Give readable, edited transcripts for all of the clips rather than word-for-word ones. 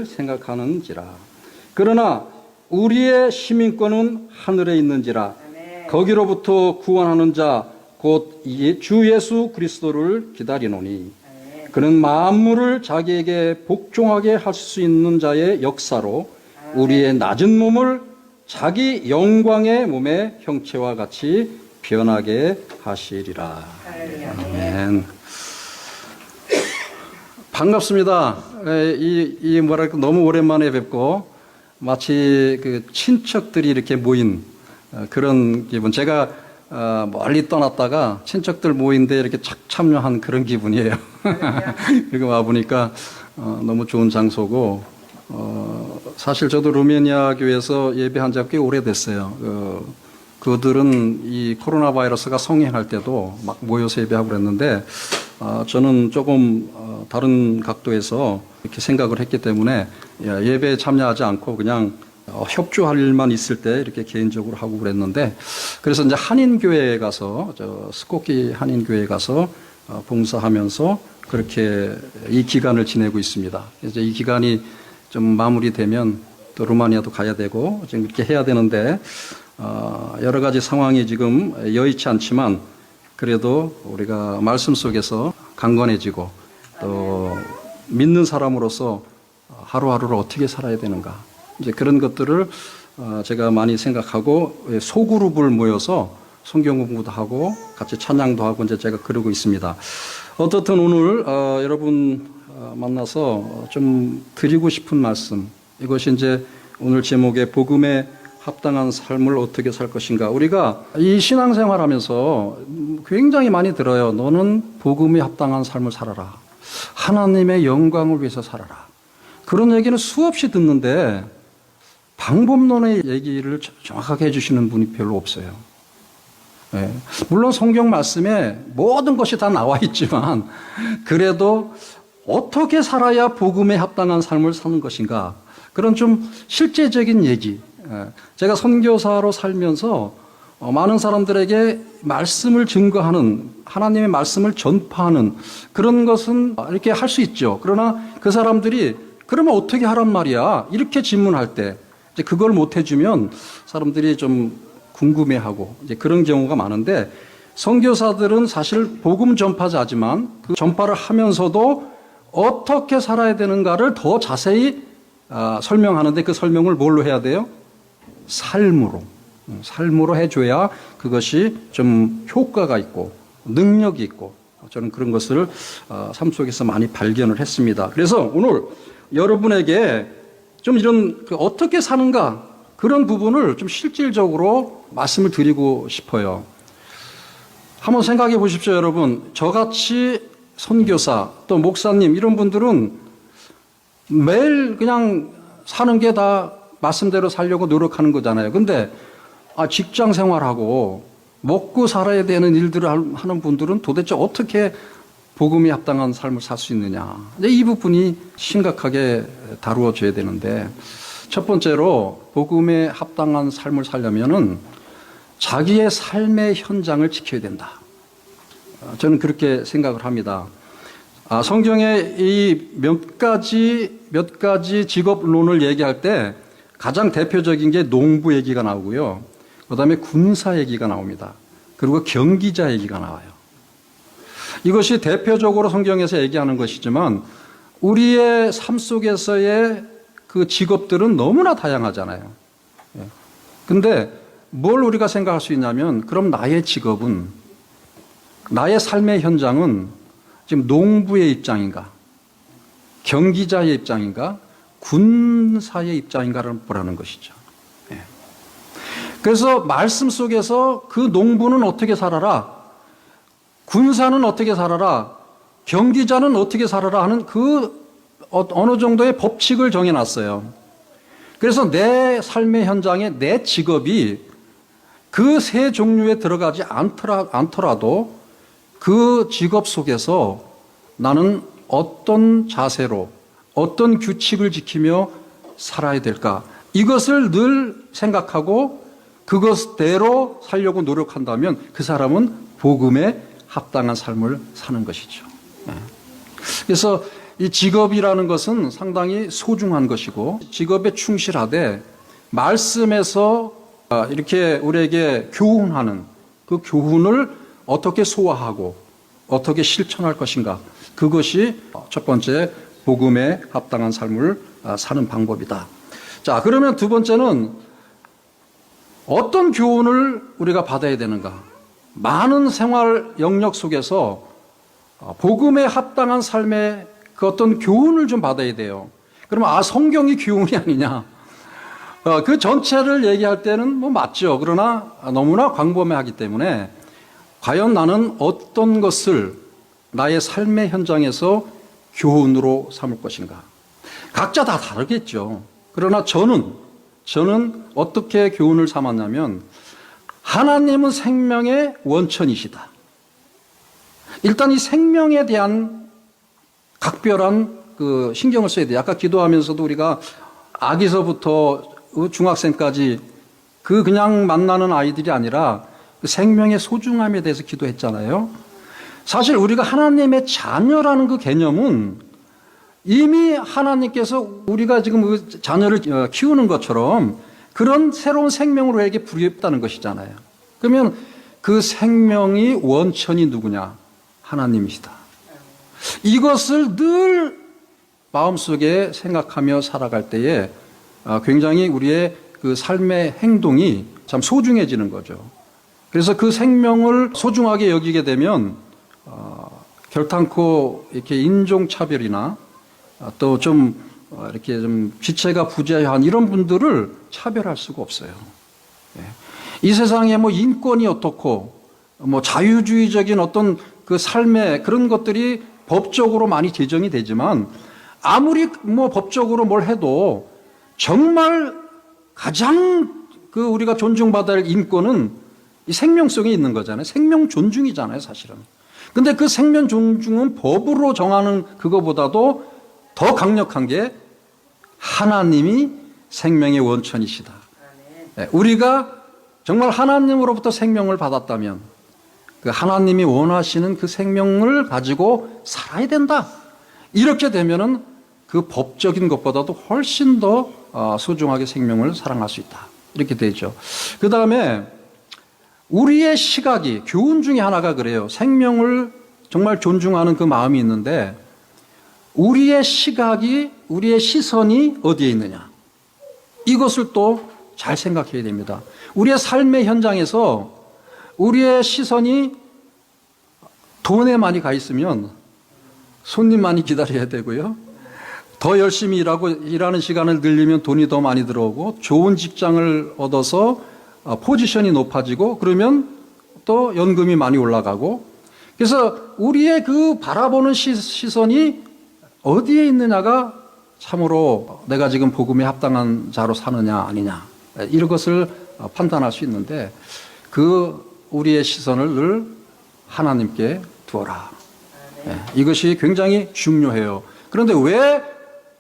생각하는지라. 그러나 우리의 시민권은 하늘에 있는지라. 거기로부터 구원하는 자 곧 주 예수 그리스도를 기다리노니 그는 만물을 자기에게 복종하게 할 수 있는 자의 역사로 우리의 낮은 몸을 자기 영광의 몸의 형체와 같이 변하게 하시리라. 아멘. 반갑습니다. 뭐랄까 너무 오랜만에 뵙고 마치 그 친척들이 이렇게 모인 그런 기분. 제가 멀리 떠났다가 친척들 모인데 이렇게 착 참여한 그런 기분이에요. 그리고 와 보니까 너무 좋은 장소고 사실 저도 루메니아 교회에서 예배한 지가 꽤 오래됐어요. 그들은 이 코로나 바이러스가 성행할 때도 막 모여서 예배하고 그랬는데 저는 조금 다른 각도에서 이렇게 생각을 했기 때문에 예배에 참여하지 않고 그냥 협조할 일만 있을 때 이렇게 개인적으로 하고 그랬는데 그래서 이제 한인교회에 가서 스코키 한인교회에 가서 봉사하면서 그렇게 이 기간을 지내고 있습니다. 이제 이 기간이 좀 마무리되면 또 루마니아도 가야 되고 지금 이렇게 해야 되는데 여러 가지 상황이 지금 여의치 않지만 그래도 우리가 말씀 속에서 강건해지고 또 믿는 사람으로서 하루하루를 어떻게 살아야 되는가 이제 그런 것들을 제가 많이 생각하고 소그룹을 모여서 성경 공부도 하고 같이 찬양도 하고 이제 제가 그러고 있습니다. 어떻든 오늘 여러분 만나서 좀 드리고 싶은 말씀 이것이 이제 오늘 제목의 복음에 합당한 삶을 어떻게 살 것인가. 우리가 이 신앙생활 하면서 굉장히 많이 들어요. 너는 복음에 합당한 삶을 살아라. 하나님의 영광을 위해서 살아라. 그런 얘기는 수없이 듣는데 방법론의 얘기를 정확하게 해주시는 분이 별로 없어요. 네. 물론 성경 말씀에 모든 것이 다 나와 있지만 그래도 어떻게 살아야 복음에 합당한 삶을 사는 것인가. 그런 좀 실제적인 얘기. 제가 선교사로 살면서 많은 사람들에게 말씀을 증거하는 하나님의 말씀을 전파하는 그런 것은 이렇게 할 수 있죠. 그러나 그 사람들이 그러면 어떻게 하란 말이야? 이렇게 질문할 때 이제 그걸 못 해주면 사람들이 좀 궁금해하고 이제 그런 경우가 많은데 선교사들은 사실 복음 전파자지만 그 전파를 하면서도 어떻게 살아야 되는가를 더 자세히 설명하는데 그 설명을 뭘로 해야 돼요? 삶으로 해줘야 그것이 좀 효과가 있고 능력이 있고 저는 그런 것을 삶 속에서 많이 발견을 했습니다. 그래서 오늘 여러분에게 좀 이런 어떻게 사는가 그런 부분을 좀 실질적으로 말씀을 드리고 싶어요. 한번 생각해 보십시오, 여러분. 저같이 선교사 또 목사님 이런 분들은 매일 그냥 사는 게 다 말씀대로 살려고 노력하는 거잖아요. 근데 직장 생활하고 먹고 살아야 되는 일들을 하는 분들은 도대체 어떻게 복음에 합당한 삶을 살 수 있느냐. 이 부분이 심각하게 다루어져야 되는데 첫 번째로 복음에 합당한 삶을 살려면은 자기의 삶의 현장을 지켜야 된다. 저는 그렇게 생각을 합니다. 성경에 이 몇 가지 직업론을 얘기할 때 가장 대표적인 게 농부 얘기가 나오고요. 그 다음에 군사 얘기가 나옵니다. 그리고 경기자 얘기가 나와요. 이것이 대표적으로 성경에서 얘기하는 것이지만 우리의 삶 속에서의 그 직업들은 너무나 다양하잖아요. 근데 뭘 우리가 생각할 수 있냐면 그럼 나의 직업은 나의 삶의 현장은 지금 농부의 입장인가 경기자의 입장인가 군사의 입장인가를 보라는 것이죠. 그래서 말씀 속에서 그 농부는 어떻게 살아라 군사는 어떻게 살아라 경기자는 어떻게 살아라 하는 그 어느 정도의 법칙을 정해놨어요. 그래서 내 삶의 현장에 내 직업이 그 세 종류에 들어가지 않더라도 그 직업 속에서 나는 어떤 자세로 어떤 규칙을 지키며 살아야 될까 이것을 늘 생각하고 그것대로 살려고 노력한다면 그 사람은 복음에 합당한 삶을 사는 것이죠. 그래서 이 직업이라는 것은 상당히 소중한 것이고 직업에 충실하되 말씀에서 이렇게 우리에게 교훈하는 그 교훈을 어떻게 소화하고 어떻게 실천할 것인가, 그것이 첫 번째 복음에 합당한 삶을 사는 방법이다. 자, 그러면 두 번째는 어떤 교훈을 우리가 받아야 되는가? 많은 생활 영역 속에서 복음에 합당한 삶의 그 어떤 교훈을 좀 받아야 돼요. 그러면 성경이 교훈이 아니냐? 그 전체를 얘기할 때는 뭐 맞죠. 그러나 너무나 광범위하기 때문에 과연 나는 어떤 것을 나의 삶의 현장에서 교훈으로 삼을 것인가? 각자 다 다르겠죠. 그러나 저는 어떻게 교훈을 삼았냐면, 하나님은 생명의 원천이시다. 일단 이 생명에 대한 각별한 그 신경을 써야 돼요. 아까 기도하면서도 우리가 아기서부터 중학생까지 그냥 만나는 아이들이 아니라 그 생명의 소중함에 대해서 기도했잖아요. 사실 우리가 하나님의 자녀라는 그 개념은 이미 하나님께서 우리가 지금 그 자녀를 키우는 것처럼 그런 새로운 생명으로 우리에게 부여했다는 것이잖아요. 그러면 그 생명이 원천이 누구냐? 하나님이시다. 이것을 늘 마음속에 생각하며 살아갈 때에 굉장히 우리의 그 삶의 행동이 참 소중해지는 거죠. 그래서 그 생명을 소중하게 여기게 되면 결탄코 이렇게 인종차별이나 또 좀 이렇게 좀 지체가 부재한 이런 분들을 차별할 수가 없어요. 이 세상에 뭐 인권이 어떻고 뭐 자유주의적인 어떤 그 삶의 그런 것들이 법적으로 많이 제정이 되지만 아무리 뭐 법적으로 뭘 해도 정말 가장 그 우리가 존중받아야 할 인권은 이 생명성에 있는 거잖아요. 생명 존중이잖아요, 사실은. 근데 그 생명 존중은 법으로 정하는 그거보다도 더 강력한 게 하나님이 생명의 원천이시다. 우리가 정말 하나님으로부터 생명을 받았다면 그 하나님이 원하시는 그 생명을 가지고 살아야 된다. 이렇게 되면은 그 법적인 것보다도 훨씬 더 소중하게 생명을 사랑할 수 있다. 이렇게 되죠. 그 다음에 우리의 시각이, 교훈 중에 하나가 그래요. 생명을 정말 존중하는 그 마음이 있는데 우리의 시각이, 우리의 시선이 어디에 있느냐. 이것을 또 잘 생각해야 됩니다. 우리의 삶의 현장에서 우리의 시선이 돈에 많이 가 있으면 손님 많이 기다려야 되고요. 더 열심히 일하는 시간을 늘리면 돈이 더 많이 들어오고 좋은 직장을 얻어서 포지션이 높아지고 그러면 또 연금이 많이 올라가고, 그래서 우리의 그 바라보는 시선이 어디에 있느냐가 참으로 내가 지금 복음에 합당한 자로 사느냐 아니냐 이런 것을 판단할 수 있는데, 그 우리의 시선을 늘 하나님께 두어라. 이것이 굉장히 중요해요. 그런데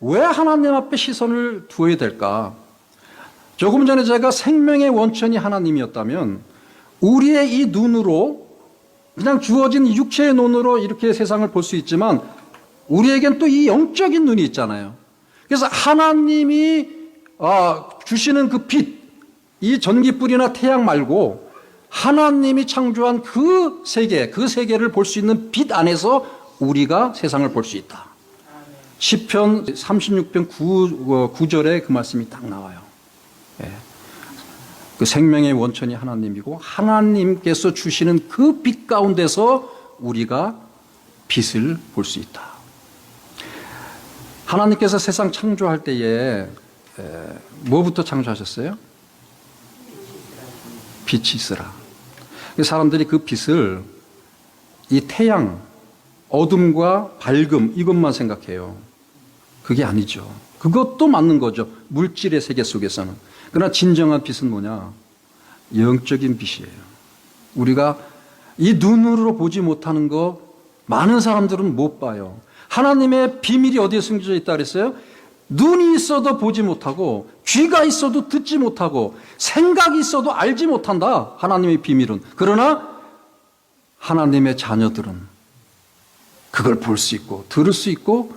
왜 하나님 앞에 시선을 두어야 될까? 조금 전에 제가 생명의 원천이 하나님이었다면 우리의 이 눈으로, 그냥 주어진 육체의 눈으로 이렇게 세상을 볼 수 있지만 우리에겐 또 이 영적인 눈이 있잖아요. 그래서 하나님이 주시는 그 빛, 이 전기불이나 태양 말고 하나님이 창조한 그 세계를 볼 수 있는 빛 안에서 우리가 세상을 볼 수 있다. 시편 36편 9절에 그 말씀이 딱 나와요. 그 생명의 원천이 하나님이고 하나님께서 주시는 그 빛 가운데서 우리가 빛을 볼 수 있다. 하나님께서 세상 창조할 때에 뭐부터 창조하셨어요? 빛이 있으라. 사람들이 그 빛을 이 태양, 어둠과 밝음 이것만 생각해요. 그게 아니죠. 그것도 맞는 거죠. 물질의 세계 속에서는. 그러나 진정한 빛은 뭐냐? 영적인 빛이에요. 우리가 이 눈으로 보지 못하는 거 많은 사람들은 못 봐요. 하나님의 비밀이 어디에 숨겨져 있다 그랬어요? 눈이 있어도 보지 못하고 귀가 있어도 듣지 못하고 생각이 있어도 알지 못한다. 하나님의 비밀은. 그러나 하나님의 자녀들은 그걸 볼 수 있고 들을 수 있고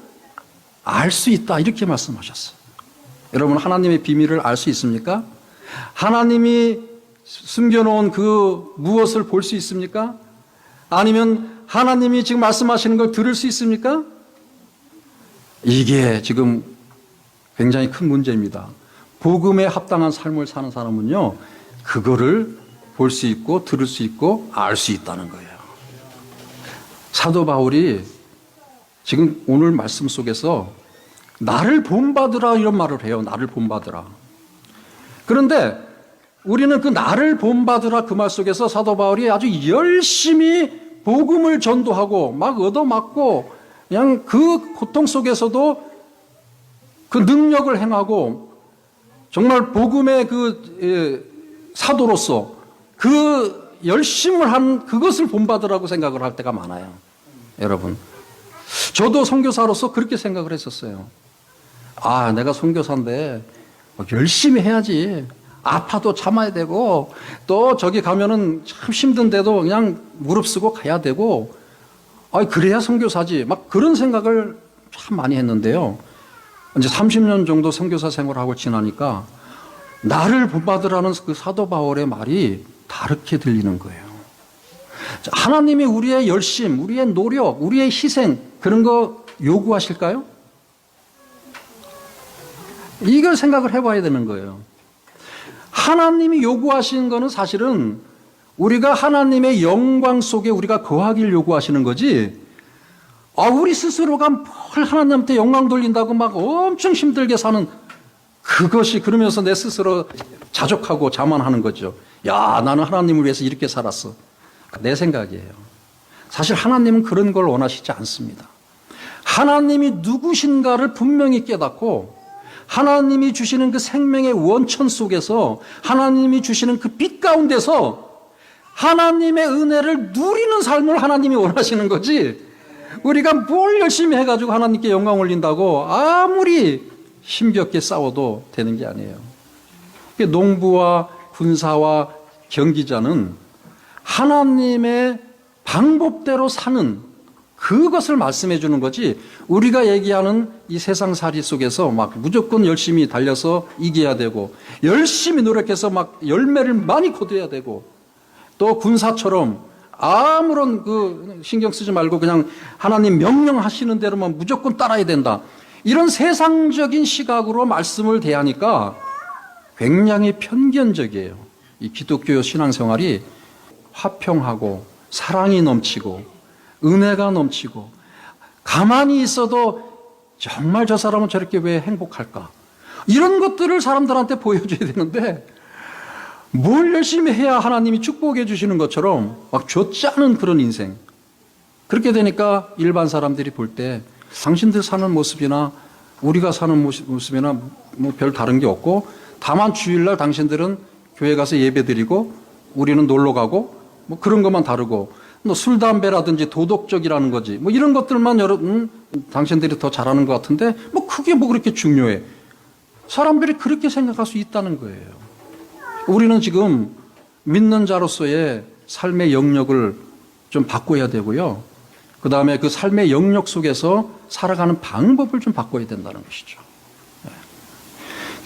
알 수 있다. 이렇게 말씀하셨어요. 여러분, 하나님의 비밀을 알 수 있습니까? 하나님이 숨겨놓은 그 무엇을 볼 수 있습니까? 아니면 하나님이 지금 말씀하시는 걸 들을 수 있습니까? 이게 지금 굉장히 큰 문제입니다. 복음에 합당한 삶을 사는 사람은요, 그거를 볼 수 있고 들을 수 있고 알 수 있다는 거예요. 사도 바울이 지금 오늘 말씀 속에서 나를 본받으라 이런 말을 해요. 나를 본받으라. 그런데 우리는 그 나를 본받으라 그 말 속에서 사도 바울이 아주 열심히 복음을 전도하고 막 얻어맞고 그냥 그 고통 속에서도 그 능력을 행하고 정말 복음의 그 사도로서 그 열심을 한 그것을 본받으라고 생각을 할 때가 많아요. 여러분, 저도 선교사로서 그렇게 생각을 했었어요. 아, 내가 선교사인데 열심히 해야지. 아파도 참아야 되고 또 저기 가면은 참 힘든데도 그냥 무릅쓰고 가야 되고, 아, 그래야 선교사지. 막 그런 생각을 참 많이 했는데요. 이제 30년 정도 선교사 생활하고 지나니까 나를 본받으라는 그 사도 바울의 말이 다르게 들리는 거예요. 하나님이 우리의 열심, 우리의 노력, 우리의 희생 그런 거 요구하실까요? 이걸 생각을 해봐야 되는 거예요. 하나님이 요구하시는 거는 사실은 우리가 하나님의 영광 속에 우리가 거하기를 요구하시는 거지, 우리 스스로가 뭘 하나님한테 영광 돌린다고 막 엄청 힘들게 사는 그것이, 그러면서 내 스스로 자족하고 자만하는 거죠. 야, 나는 하나님을 위해서 이렇게 살았어. 내 생각이에요. 사실 하나님은 그런 걸 원하시지 않습니다. 하나님이 누구신가를 분명히 깨닫고 하나님이 주시는 그 생명의 원천 속에서 하나님이 주시는 그 빛 가운데서 하나님의 은혜를 누리는 삶을 하나님이 원하시는 거지, 우리가 뭘 열심히 해가지고 하나님께 영광 올린다고 아무리 힘겹게 싸워도 되는 게 아니에요. 농부와 군사와 경기자는 하나님의 방법대로 사는 그것을 말씀해 주는 거지, 우리가 얘기하는 이 세상살이 속에서 막 무조건 열심히 달려서 이겨야 되고 열심히 노력해서 막 열매를 많이 거둬야 되고, 또 군사처럼 아무런 그 신경 쓰지 말고 그냥 하나님 명령하시는 대로만 무조건 따라야 된다, 이런 세상적인 시각으로 말씀을 대하니까 굉장히 편견적이에요. 이 기독교 신앙생활이 화평하고 사랑이 넘치고 은혜가 넘치고 가만히 있어도 정말 저 사람은 저렇게 왜 행복할까, 이런 것들을 사람들한테 보여줘야 되는데 뭘 열심히 해야 하나님이 축복해 주시는 것처럼 막 좋지 않은 그런 인생, 그렇게 되니까 일반 사람들이 볼 때 당신들 사는 모습이나 우리가 사는 모습이나 뭐 별 다른 게 없고, 다만 주일날 당신들은 교회 가서 예배 드리고 우리는 놀러 가고 뭐 그런 것만 다르고, 뭐 술, 담배라든지 도덕적이라는 거지 뭐 이런 것들만 당신들이 더 잘하는 것 같은데 뭐 그게 뭐 그렇게 중요해. 사람들이 그렇게 생각할 수 있다는 거예요. 우리는 지금 믿는 자로서의 삶의 영역을 좀 바꿔야 되고요. 그 다음에 그 삶의 영역 속에서 살아가는 방법을 좀 바꿔야 된다는 것이죠.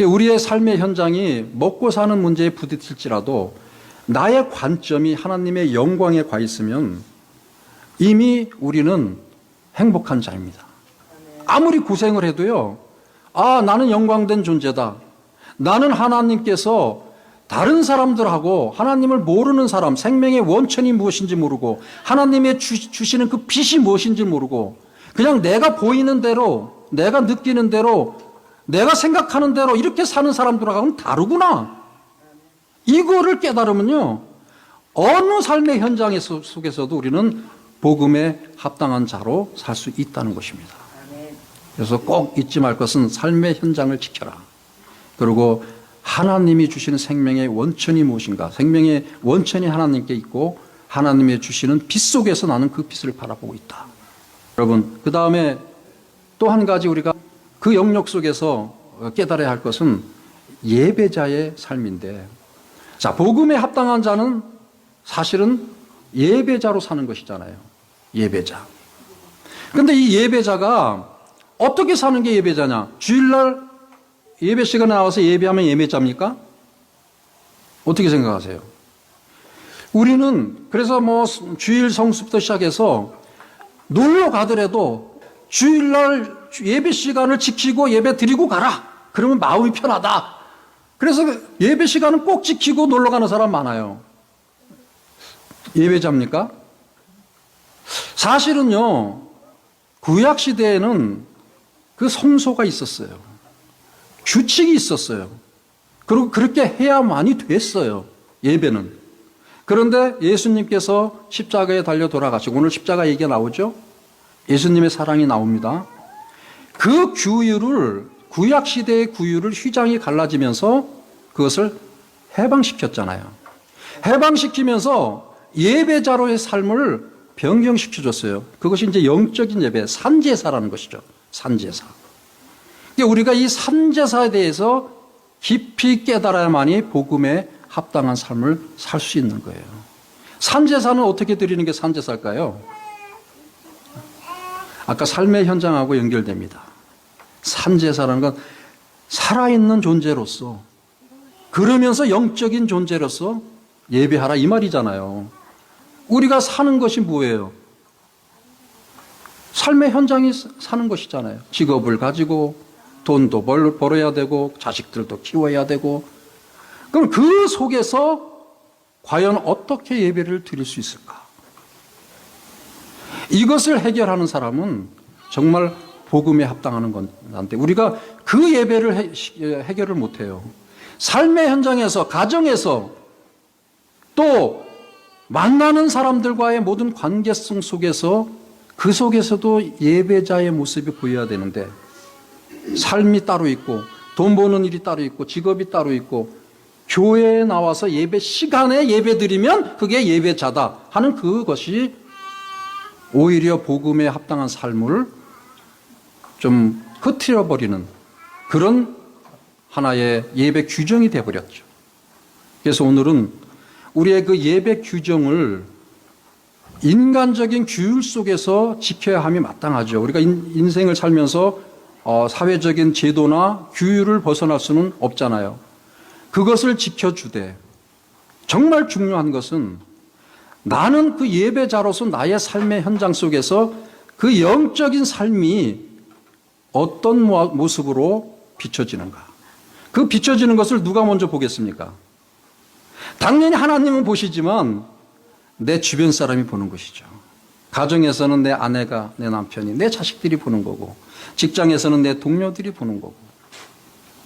우리의 삶의 현장이 먹고 사는 문제에 부딪힐지라도 나의 관점이 하나님의 영광에 가 있으면 이미 우리는 행복한 자입니다. 아무리 고생을 해도요, 나는 영광된 존재다. 나는 하나님께서 다른 사람들하고 하나님을 모르는 사람, 생명의 원천이 무엇인지 모르고 하나님의 주시는 그 빛이 무엇인지 모르고 그냥 내가 보이는 대로, 내가 느끼는 대로, 내가 생각하는 대로 이렇게 사는 사람들하고는 다르구나, 이거를 깨달으면요, 어느 삶의 현장 속에서도 우리는 복음에 합당한 자로 살 수 있다는 것입니다. 그래서 꼭 잊지 말 것은 삶의 현장을 지켜라. 그리고 하나님이 주시는 생명의 원천이 무엇인가, 생명의 원천이 하나님께 있고 하나님이 주시는 빛 속에서 나는 그 빛을 바라보고 있다. 여러분, 그 다음에 또 한 가지 우리가 그 영역 속에서 깨달아야 할 것은 예배자의 삶인데, 자, 복음에 합당한 자는 사실은 예배자로 사는 것이잖아요. 예배자. 그런데 이 예배자가 어떻게 사는 게 예배자냐? 주일날 예배 시간에 나와서 예배하면 예배자입니까? 어떻게 생각하세요? 우리는 그래서 뭐 주일 성수부터 시작해서 놀러 가더라도 주일날 예배 시간을 지키고 예배 드리고 가라. 그러면 마음이 편하다. 그래서 예배 시간은 꼭 지키고 놀러 가는 사람 많아요. 예배자입니까? 사실은요, 구약 시대에는 그 성소가 있었어요. 규칙이 있었어요. 그리고 그렇게 해야만이 됐어요. 예배는. 그런데 예수님께서 십자가에 달려 돌아가시고, 오늘 십자가 얘기가 나오죠? 예수님의 사랑이 나옵니다. 그 규율을, 구약 시대의 규율을 휘장이 갈라지면서 그것을 해방시켰잖아요. 해방시키면서 예배자로의 삶을 변경시켜줬어요. 그것이 이제 영적인 예배, 산제사라는 것이죠. 산제사. 우리가 이 산제사에 대해서 깊이 깨달아야만이 복음에 합당한 삶을 살 수 있는 거예요. 산제사는 어떻게 드리는 게 산제사일까요? 아까 삶의 현장하고 연결됩니다. 산제사라는 건 살아있는 존재로서, 그러면서 영적인 존재로서 예배하라 이 말이잖아요. 우리가 사는 것이 뭐예요? 삶의 현장이 사는 것이잖아요. 직업을 가지고 돈도 벌어야 되고 자식들도 키워야 되고, 그럼 그 속에서 과연 어떻게 예배를 드릴 수 있을까? 이것을 해결하는 사람은 정말 복음에 합당하는 건데, 우리가 그 예배를 해결을 못해요. 삶의 현장에서, 가정에서, 또 만나는 사람들과의 모든 관계성 속에서, 그 속에서도 예배자의 모습이 보여야 되는데, 삶이 따로 있고 돈 버는 일이 따로 있고 직업이 따로 있고 교회에 나와서 예배 시간에 예배 드리면 그게 예배자다 하는 그것이 오히려 복음에 합당한 삶을 좀 흐트려 버리는 그런 하나의 예배 규정이 되어버렸죠. 그래서 오늘은 우리의 그 예배 규정을 인간적인 규율 속에서 지켜야 함이 마땅하죠. 우리가 인생을 살면서 사회적인 제도나 규율을 벗어날 수는 없잖아요. 그것을 지켜주되, 정말 중요한 것은 나는 그 예배자로서 나의 삶의 현장 속에서 그 영적인 삶이 어떤 모습으로 비춰지는가. 그 비춰지는 것을 누가 먼저 보겠습니까? 당연히 하나님은 보시지만 내 주변 사람이 보는 것이죠. 가정에서는 내 아내가, 내 남편이, 내 자식들이 보는 거고, 직장에서는 내 동료들이 보는 거고,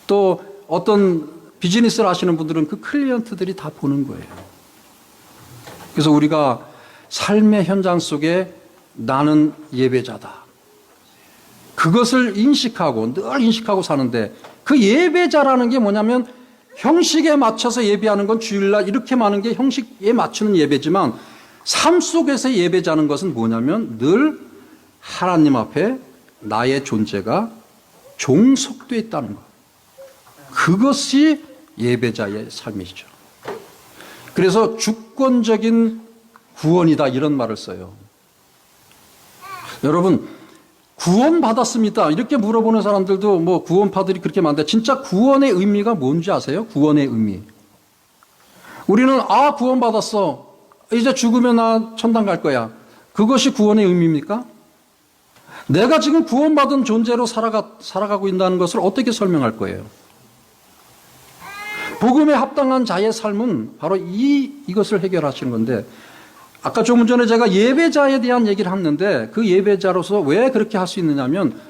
또 어떤 비즈니스를 하시는 분들은 그 클리언트들이 다 보는 거예요. 그래서 우리가 삶의 현장 속에 나는 예배자다, 그것을 인식하고 늘 인식하고 사는데, 그 예배자라는 게 뭐냐면 형식에 맞춰서 예배하는 건 주일날 이렇게 많은 게 형식에 맞추는 예배지만, 삶 속에서 예배자는 것은 뭐냐면 늘 하나님 앞에 나의 존재가 종속되어 있다는 것. 그것이 예배자의 삶이죠. 그래서 주권적인 구원이다 이런 말을 써요. 여러분, 구원받았습니다 이렇게 물어보는 사람들도 뭐 구원파들이 그렇게 많은데, 진짜 구원의 의미가 뭔지 아세요? 구원의 의미. 우리는 구원받았어, 이제 죽으면 나 천당 갈 거야, 그것이 구원의 의미입니까? 내가 지금 구원받은 존재로 살아가고 있다는 것을 어떻게 설명할 거예요? 복음에 합당한 자의 삶은 바로 이것을 해결하시는 건데, 아까 조금 전에 제가 예배자에 대한 얘기를 했는데, 그 예배자로서 왜 그렇게 할 수 있느냐면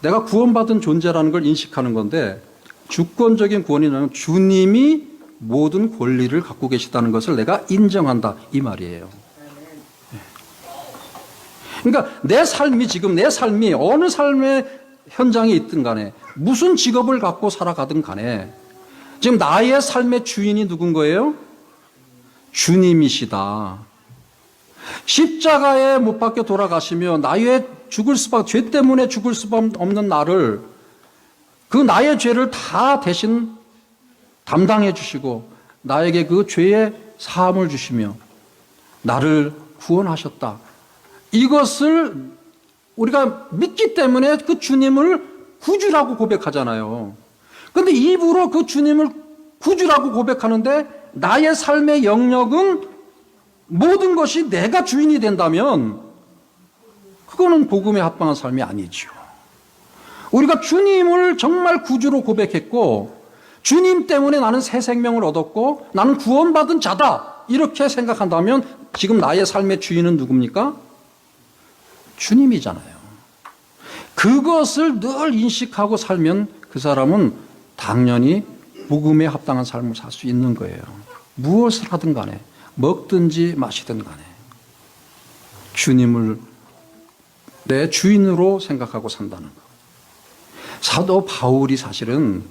내가 구원받은 존재라는 걸 인식하는 건데, 주권적인 구원이라는 주님이 모든 권리를 갖고 계시다는 것을 내가 인정한다 이 말이에요. 그러니까 내 삶이 어느 삶의 현장에 있든 간에, 무슨 직업을 갖고 살아가든 간에 지금 나의 삶의 주인이 누군 거예요? 주님이시다. 십자가에 못 박혀 돌아가시며 나의 죄 때문에 죽을 수밖에 없는 나를, 그 나의 죄를 다 대신 담당해 주시고 나에게 그 죄의 사함을 주시며 나를 구원하셨다. 이것을 우리가 믿기 때문에 그 주님을 구주라고 고백하잖아요. 그런데 입으로 그 주님을 구주라고 고백하는데 나의 삶의 영역은 모든 것이 내가 주인이 된다면 그거는 복음에 합당한 삶이 아니죠. 우리가 주님을 정말 구주로 고백했고 주님 때문에 나는 새 생명을 얻었고 나는 구원받은 자다 이렇게 생각한다면 지금 나의 삶의 주인은 누굽니까? 주님이잖아요. 그것을 늘 인식하고 살면 그 사람은 당연히 복음에 합당한 삶을 살 수 있는 거예요. 무엇을 하든 간에 먹든지 마시든 간에 주님을 내 주인으로 생각하고 산다는 거. 사도 바울이 사실은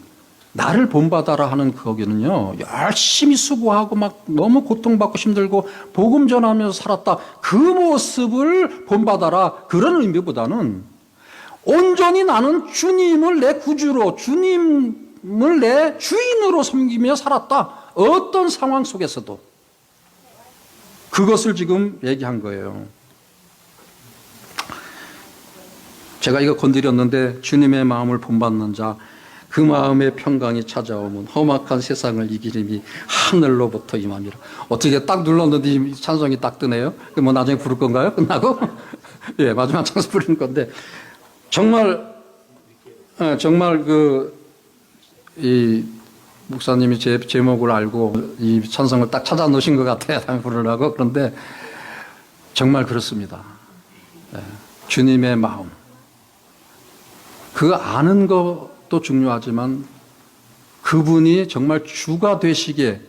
나를 본받아라 하는 거기는요, 열심히 수고하고 막 너무 고통받고 힘들고 복음 전하면서 살았다. 그 모습을 본받아라. 그런 의미보다는 온전히 나는 주님을 내 구주로, 주님을 내 주인으로 섬기며 살았다. 어떤 상황 속에서도. 그것을 지금 얘기한 거예요. 제가 이거 건드렸는데 주님의 마음을 본받는 자, 그 마음의 평강이 찾아오면 험악한 세상을 이기림이 하늘로부터 임함이라. 어떻게 딱 눌렀는데 이 찬송이 딱 뜨네요. 뭐 나중에 부를 건가요? 끝나고? 예, 마지막 찬송 부르는 건데 정말 이 목사님이 제 제목을 알고 이 찬송을 딱 찾아 놓으신 것 같아요. 다음에 부르려고. 그런데 정말 그렇습니다. 예, 주님의 마음. 그 아는 것도 중요하지만 그분이 정말 주가 되시기에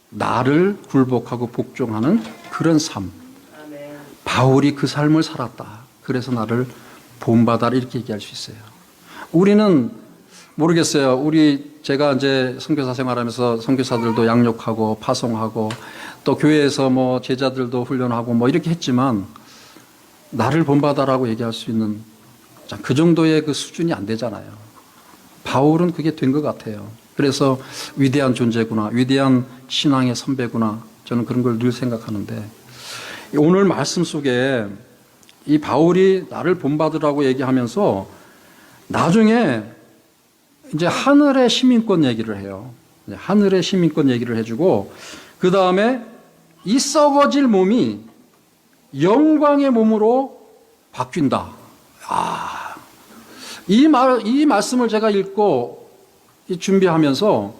나를 굴복하고 복종하는 그런 삶. 바울이 그 삶을 살았다. 그래서 나를 본받아라 이렇게 얘기할 수 있어요. 우리는 모르겠어요. 제가 이제 선교사 생활하면서 선교사들도 양육하고 파송하고 또 교회에서 뭐 제자들도 훈련하고 뭐 이렇게 했지만 나를 본받아라고 얘기할 수 있는 그 정도의 그 수준이 안 되잖아요. 바울은 그게 된 것 같아요. 그래서 위대한 존재구나, 위대한 신앙의 선배구나, 저는 그런 걸 늘 생각하는데 오늘 말씀 속에 이 바울이 나를 본받으라고 얘기하면서 나중에 이제 하늘의 시민권 얘기를 해요. 하늘의 시민권 얘기를 해주고 그 다음에 이 썩어질 몸이 영광의 몸으로 바뀐다. 이 말씀을 제가 읽고 준비하면서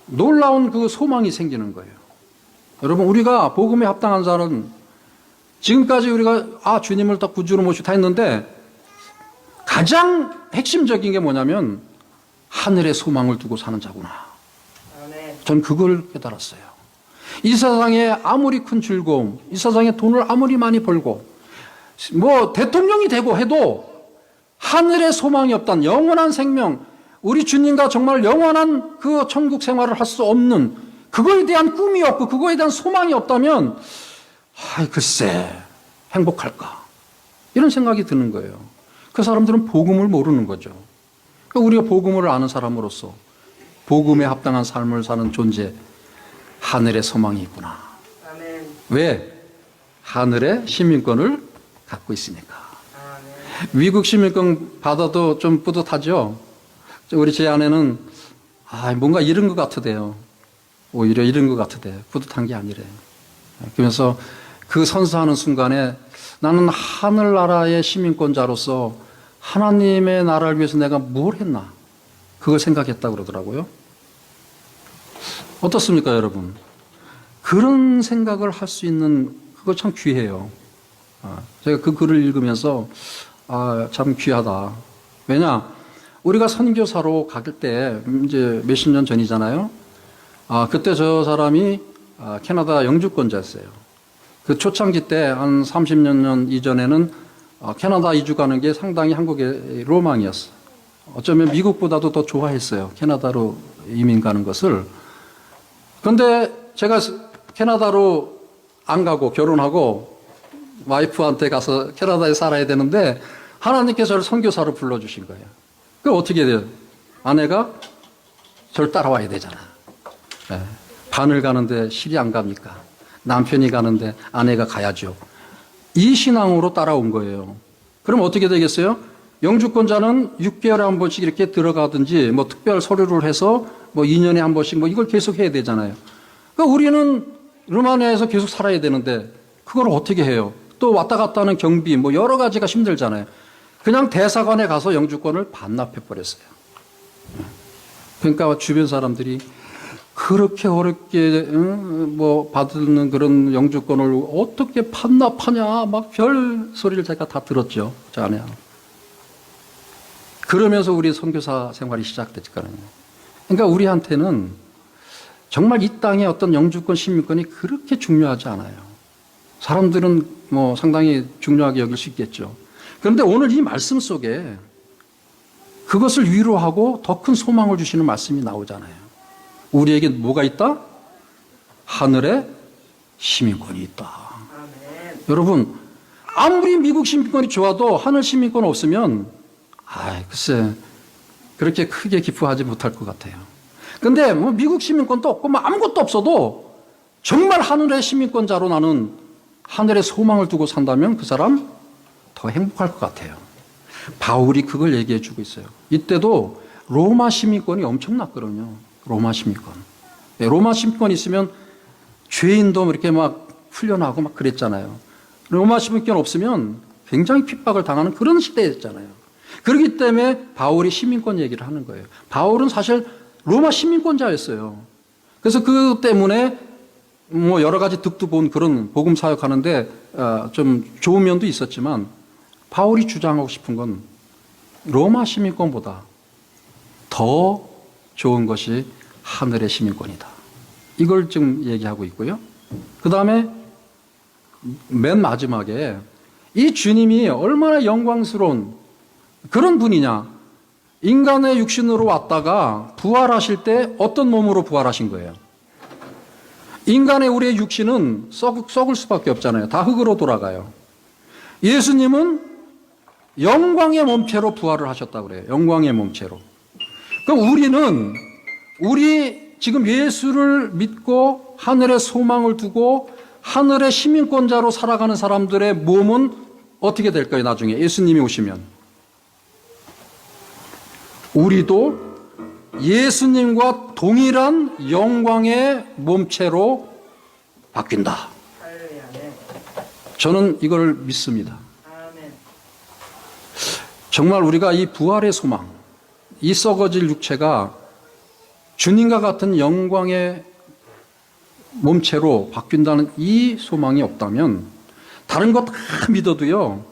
놀라운 그 소망이 생기는 거예요. 여러분, 우리가 복음에 합당한 자는 지금까지 우리가 주님을 다 구주로 모시고 다 했는데 가장 핵심적인 게 뭐냐면 하늘의 소망을 두고 사는 자구나. 전 그걸 깨달았어요. 이 세상에 아무리 큰 즐거움, 이 세상에 돈을 아무리 많이 벌고 뭐 대통령이 되고 해도 하늘의 소망이 없단, 영원한 생명, 우리 주님과 정말 영원한 그 천국 생활을 할 수 없는, 그거에 대한 꿈이 없고 그거에 대한 소망이 없다면 글쎄 행복할까 이런 생각이 드는 거예요. 그 사람들은 복음을 모르는 거죠. 그러니까 우리가 복음을 아는 사람으로서 복음에 합당한 삶을 사는 존재, 하늘의 소망이 있구나. 아멘. 왜? 하늘의 시민권을 갖고 있으니까. 미국 시민권 받아도 좀 뿌듯하죠. 우리 제 아내는 뭔가 잃은 것 같으대요. 오히려 잃은 것 같으대. 뿌듯한 게 아니래. 그러면서 그 선서하는 순간에 나는 하늘나라의 시민권자로서 하나님의 나라를 위해서 내가 뭘 했나, 그걸 생각했다고 그러더라고요. 어떻습니까, 여러분? 그런 생각을 할 수 있는, 그거 참 귀해요. 제가 그 글을 읽으면서 참 귀하다. 왜냐, 우리가 선교사로 갈 때 이제 몇십 년 전이잖아요. 그때 저 사람이 캐나다 영주권자였어요. 그 초창기 때 한 30년 이전에는 캐나다 이주 가는 게 상당히 한국의 로망이었어요. 어쩌면 미국보다도 더 좋아했어요. 캐나다로 이민 가는 것을. 그런데 제가 캐나다로 안 가고 결혼하고 와이프한테 가서 캐나다에 살아야 되는데 하나님께서 저를 선교사로 불러주신 거예요. 그럼 어떻게 돼요? 아내가 저를 따라와야 되잖아. 네. 바늘 가는데 실이 안 갑니까? 남편이 가는데 아내가 가야죠. 이 신앙으로 따라온 거예요. 그럼 어떻게 되겠어요? 영주권자는 6개월에 한 번씩 이렇게 들어가든지 뭐 특별 서류를 해서 뭐 2년에 한 번씩 뭐 이걸 계속 해야 되잖아요. 그러니까 우리는 루마니아에서 계속 살아야 되는데 그걸 어떻게 해요? 또 왔다 갔다 하는 경비 뭐 여러 가지가 힘들잖아요. 그냥 대사관에 가서 영주권을 반납해 버렸어요. 그러니까 주변 사람들이 그렇게 어렵게 뭐 받는 그런 영주권을 어떻게 반납하냐 막 별 소리를 제가 다 들었죠. 저 아내하고. 그러면서 우리 선교사 생활이 시작됐거든요. 그러니까 우리한테는 정말 이 땅의 어떤 영주권, 시민권이 그렇게 중요하지 않아요. 사람들은 뭐 상당히 중요하게 여길 수 있겠죠. 그런데 오늘 이 말씀 속에 그것을 위로하고 더 큰 소망을 주시는 말씀이 나오잖아요. 우리에게 뭐가 있다? 하늘에 시민권이 있다. 아멘. 여러분, 아무리 미국 시민권이 좋아도 하늘 시민권 없으면 글쎄 그렇게 크게 기뻐하지 못할 것 같아요. 근데 뭐 미국 시민권도 없고 뭐 아무것도 없어도 정말 하늘의 시민권자로 나는 하늘의 소망을 두고 산다면 그 사람 더 행복할 것 같아요. 바울이 그걸 얘기해 주고 있어요. 이때도 로마 시민권이 엄청났거든요. 로마 시민권. 로마 시민권 있으면 죄인도 이렇게 막 풀려나고 막 그랬잖아요. 로마 시민권 없으면 굉장히 핍박을 당하는 그런 시대였잖아요. 그렇기 때문에 바울이 시민권 얘기를 하는 거예요. 바울은 사실 로마 시민권자였어요. 그래서 그 때문에 뭐 여러 가지 득도 본 그런 복음 사역하는데 좀 좋은 면도 있었지만 바울이 주장하고 싶은 건 로마 시민권보다 더 좋은 것이 하늘의 시민권이다. 이걸 지금 얘기하고 있고요. 그 다음에 맨 마지막에 이 주님이 얼마나 영광스러운 그런 분이냐. 인간의 육신으로 왔다가 부활하실 때 어떤 몸으로 부활하신 거예요? 인간의 우리의 육신은 썩을 수밖에 없잖아요. 다 흙으로 돌아가요. 예수님은 영광의 몸체로 부활을 하셨다고 그래요. 영광의 몸체로. 그럼 우리 지금 예수를 믿고 하늘의 소망을 두고 하늘의 시민권자로 살아가는 사람들의 몸은 어떻게 될까요? 나중에 예수님이 오시면. 우리도 예수님과 동일한 영광의 몸체로 바뀐다. 저는 이걸 믿습니다. 정말 우리가 이 부활의 소망, 이 썩어질 육체가 주님과 같은 영광의 몸체로 바뀐다는 이 소망이 없다면 다른 것 다 믿어도요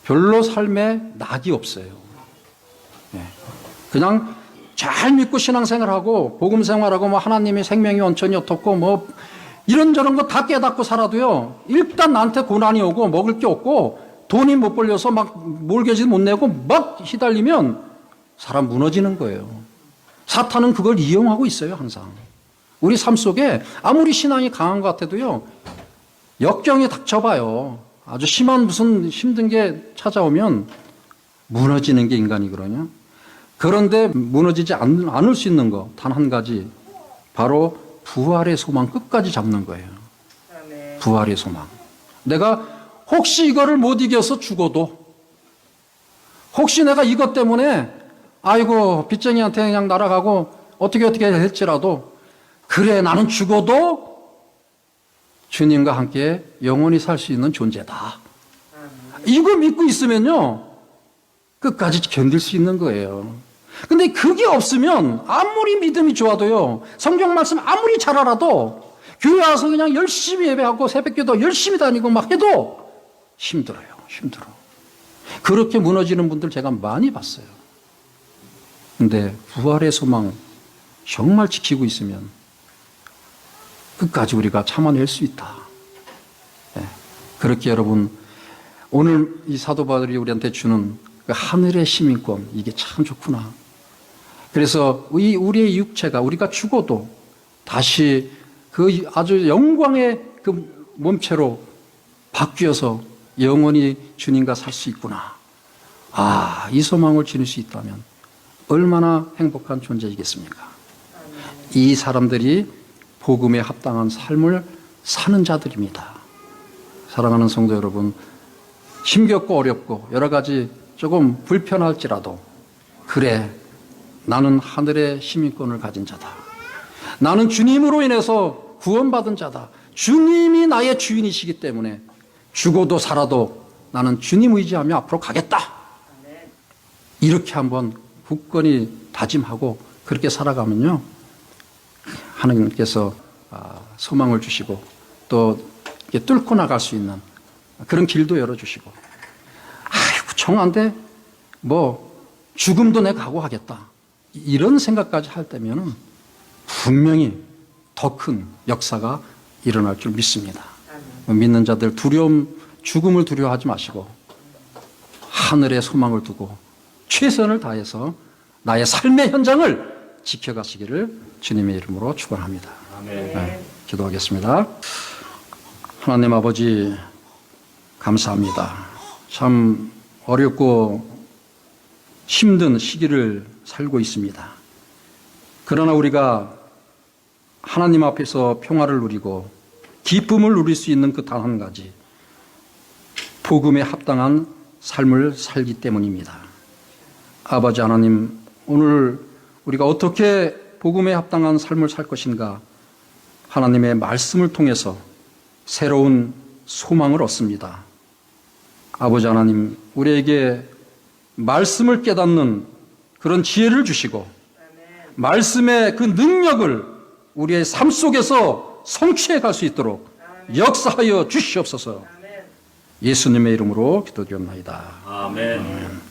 별로 삶에 낙이 없어요. 그냥 잘 믿고 신앙생활하고 복음생활하고 뭐 하나님의 생명이 원천이 어떻고 뭐 이런저런 거 다 깨닫고 살아도요 일단 나한테 고난이 오고 먹을 게 없고 돈이 못 벌려서 막 몰개지 못 내고 막 휘달리면 사람 무너지는 거예요. 사탄은 그걸 이용하고 있어요. 항상 우리 삶 속에 아무리 신앙이 강한 것 같아도요 역경이 닥쳐봐요. 아주 심한 무슨 힘든 게 찾아오면 무너지는 게 인간이거든요. 그런데 무너지지 않을 수 있는 거 단 한 가지, 바로 부활의 소망 끝까지 잡는 거예요. 부활의 소망. 내가 혹시 이거를 못 이겨서 죽어도, 혹시 내가 이것 때문에 아이고 빚쟁이한테 그냥 날아가고 어떻게 할지라도 그래 나는 죽어도 주님과 함께 영원히 살 수 있는 존재다. 이거 믿고 있으면요 끝까지 견딜 수 있는 거예요. 근데 그게 없으면 아무리 믿음이 좋아도요 성경 말씀 아무리 잘 알아도 교회 와서 그냥 열심히 예배하고 새벽기도 열심히 다니고 막 해도 힘들어요. 그렇게 무너지는 분들 제가 많이 봤어요. 근데 부활의 소망 정말 지키고 있으면 끝까지 우리가 참아낼 수 있다. 네. 그렇게 여러분 오늘 이 사도 바울이 우리한테 주는 그 하늘의 시민권, 이게 참 좋구나. 그래서 우리의 육체가 우리가 죽어도 다시 그 아주 영광의 그 몸체로 바뀌어서 영원히 주님과 살 수 있구나. 이 소망을 지닐 수 있다면 얼마나 행복한 존재이겠습니까? 이 사람들이 복음에 합당한 삶을 사는 자들입니다. 사랑하는 성도 여러분, 힘겹고 어렵고 여러 가지 조금 불편할지라도 그래, 나는 하늘의 시민권을 가진 자다. 나는 주님으로 인해서 구원받은 자다. 주님이 나의 주인이시기 때문에 죽어도 살아도 나는 주님 의지하며 앞으로 가겠다. 이렇게 한번 굳건히 다짐하고 그렇게 살아가면요, 하나님께서 소망을 주시고 또 이렇게 뚫고 나갈 수 있는 그런 길도 열어주시고, 아이고 정한데 뭐 죽음도 내 각오하겠다, 이런 생각까지 할 때면은 분명히 더 큰 역사가 일어날 줄 믿습니다. 믿는 자들 죽음을 두려워하지 마시고 하늘에 소망을 두고 최선을 다해서 나의 삶의 현장을 지켜가시기를 주님의 이름으로 축원합니다. 네, 기도하겠습니다. 하나님 아버지, 감사합니다. 참 어렵고 힘든 시기를 살고 있습니다. 그러나 우리가 하나님 앞에서 평화를 누리고 기쁨을 누릴 수 있는 그 단 한 가지, 복음에 합당한 삶을 살기 때문입니다. 아버지 하나님, 오늘 우리가 어떻게 복음에 합당한 삶을 살 것인가, 하나님의 말씀을 통해서 새로운 소망을 얻습니다. 아버지 하나님, 우리에게 말씀을 깨닫는 그런 지혜를 주시고 말씀의 그 능력을 우리의 삶 속에서 성취해 갈 수 있도록 역사하여 주시옵소서. 예수님의 이름으로 기도드렸나이다. 아멘.